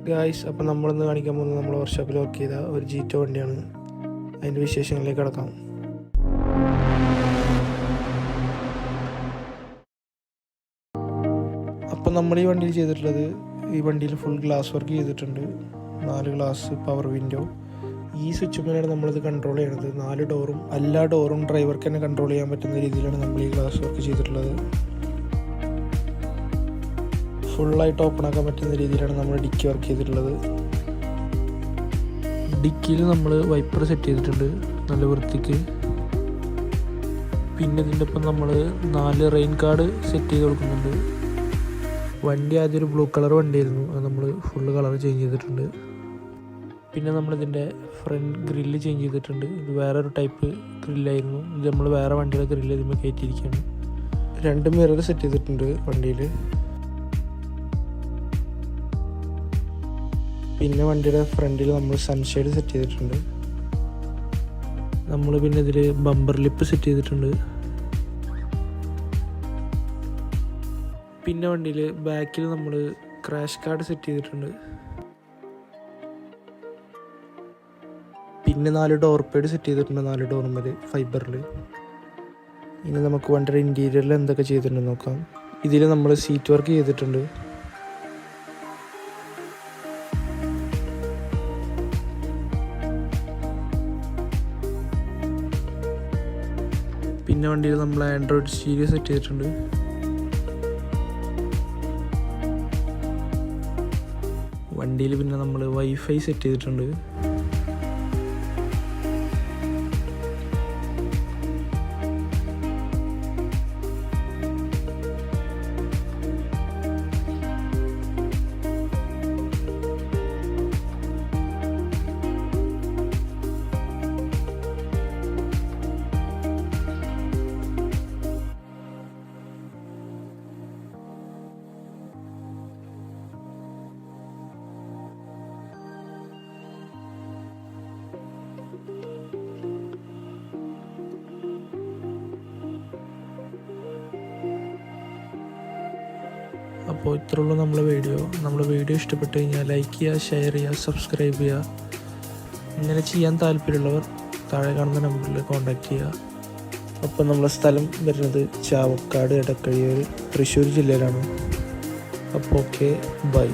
Guys, അപ്പം നമ്മളിന്ന് കാണിക്കാൻ പോകുന്നത് നമ്മൾ വർക്ക്ഷോപ്പിൽ വർക്ക് ചെയ്ത ഒരു ജീറ്റോ വണ്ടിയാണ്. അതിൻ്റെ വിശേഷങ്ങളിലേക്ക് കടക്കാം. അപ്പം നമ്മൾ ഈ വണ്ടിയിൽ ചെയ്തിട്ടുള്ളത്, ഈ വണ്ടിയിൽ ഫുൾ ഗ്ലാസ് വർക്ക് ചെയ്തിട്ടുണ്ട്. 4 ഗ്ലാസ്, പവർ വിൻഡോ. ഈ സ്വിച്ച് മേലാണ് നമ്മളിത് കൺട്രോൾ ചെയ്യണത്. 4 ഡോറും എല്ലാ ഡോറും ഡ്രൈവർക്ക് തന്നെ കൺട്രോൾ ചെയ്യാൻ പറ്റുന്ന രീതിയിലാണ് നമ്മൾ ഈ ഗ്ലാസ് വർക്ക് ചെയ്തിട്ടുള്ളത്. ഫുള്ളായിട്ട് ഓപ്പൺ ആക്കാൻ പറ്റുന്ന രീതിയിലാണ് നമ്മൾ ഡിക്കി വർക്ക് ചെയ്തിട്ടുള്ളത്. ഡിക്കിയിൽ നമ്മൾ വൈപ്പർ സെറ്റ് ചെയ്തിട്ടുണ്ട് നല്ല വൃത്തിക്ക്. പിന്നെ ഇതിൻ്റെ ഒപ്പം നമ്മൾ 4 റെയിൻ ഗാർഡ് സെറ്റ് ചെയ്ത് കൊടുക്കുന്നുണ്ട്. വണ്ടി ആദ്യം ഒരു ബ്ലൂ കളർ വണ്ടിയായിരുന്നു, അത് നമ്മൾ ഫുള്ള് കളർ ചേഞ്ച് ചെയ്തിട്ടുണ്ട്. പിന്നെ നമ്മളിതിൻ്റെ ഫ്രണ്ട് ഗ്രില്ല് ചേഞ്ച് ചെയ്തിട്ടുണ്ട്. ഇത് വേറൊരു ടൈപ്പ് ഗ്രില്ലായിരുന്നു, ഇത് നമ്മൾ വേറെ വണ്ടിയുടെ ഗ്രില്ല് ഇതിന്മേൽ കയറ്റിയിരിക്കുകയാണ്. 2 മിറർ സെറ്റ് ചെയ്തിട്ടുണ്ട് വണ്ടിയിൽ. പിന്നെ വണ്ടിയുടെ ഫ്രണ്ടിൽ നമ്മൾ സൺഷെയ്ഡ് സെറ്റ് ചെയ്തിട്ടുണ്ട്. നമ്മൾ പിന്നെ ഇതിൽ ബമ്പർ ലിപ്പ് സെറ്റ് ചെയ്തിട്ടുണ്ട്. പിന്നെ വണ്ടിയിൽ ബാക്കിൽ നമ്മൾ ക്രാഷ് കാർഡ് സെറ്റ് ചെയ്തിട്ടുണ്ട്. പിന്നെ 4 ഡോർ പേഡ് സെറ്റ് ചെയ്തിട്ടുണ്ട്, 4 ഡോർമേൽ ഫൈബറിൽ. ഇനി നമുക്ക് വണ്ടിയുടെ ഇൻറ്റീരിയറിൽ എന്തൊക്കെ ചെയ്തിട്ടുണ്ടെന്ന് നോക്കാം. ഇതിൽ നമ്മൾ സീറ്റ് വർക്ക് ചെയ്തിട്ടുണ്ട്. പിന്നെ വണ്ടിയിൽ നമ്മൾ ആൻഡ്രോയിഡ് സ്റ്റീരിയോ സെറ്റ് ചെയ്തിട്ടുണ്ട്. വണ്ടിയിൽ പിന്നെ നമ്മൾ വൈഫൈ സെറ്റ് ചെയ്തിട്ടുണ്ട്. അപ്പോൾ ഇത്രയുള്ളൂ നമ്മളെ വീഡിയോ ഇഷ്ടപ്പെട്ട് കഴിഞ്ഞാൽ ലൈക്ക് ചെയ്യുക, ഷെയർ ചെയ്യുക, സബ്സ്ക്രൈബ് ചെയ്യുക. ഇങ്ങനെ ചെയ്യാൻ താല്പര്യമുള്ളവർ താഴെ കാണുന്ന നമ്പറിൽ കോൺടാക്റ്റ് ചെയ്യുക. അപ്പോൾ നമ്മളെ സ്ഥലം വരുന്നത് ചാവക്കാട്, എടക്കഴിയൂർ, തൃശ്ശൂർ ജില്ലയിലാണ്. അപ്പോൾ ഓക്കെ, ബൈ.